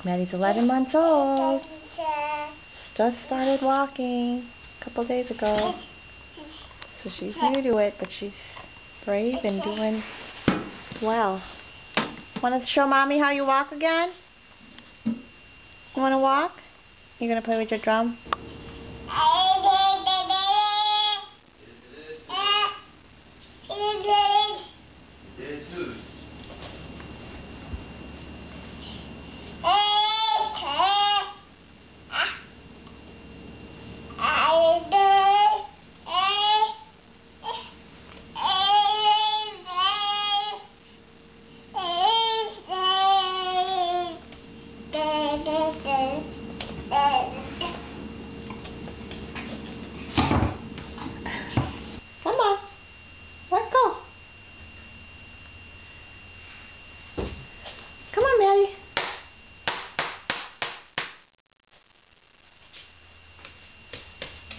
Maddie's 11 months old. Just started walking a couple days ago. So she's new to it, but she's brave and doing well. Want to show Mommy how you walk again? You want to walk? You going to play with your drum? Come on. Let go. Come on, Maddie.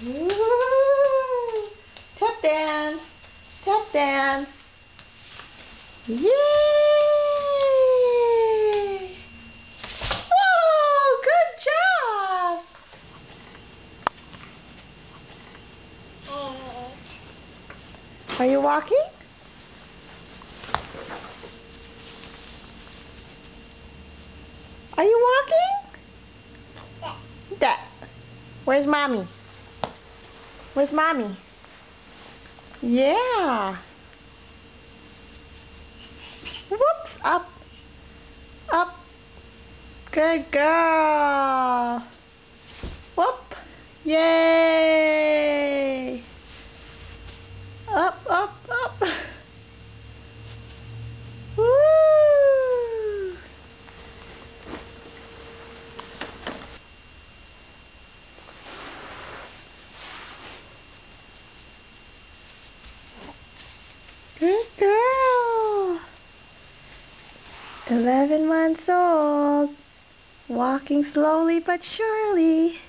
Woo! Tap dance. Tap dance. Yay! Whoa! Good job! Are you walking? Are you walking? Dad. Where's Mommy? Where's Mommy? Yeah. Whoops. Up. Up. Good girl. Whoop. Yay. Up, up, up. Woo. Good girl. 11 months old. Walking slowly but surely.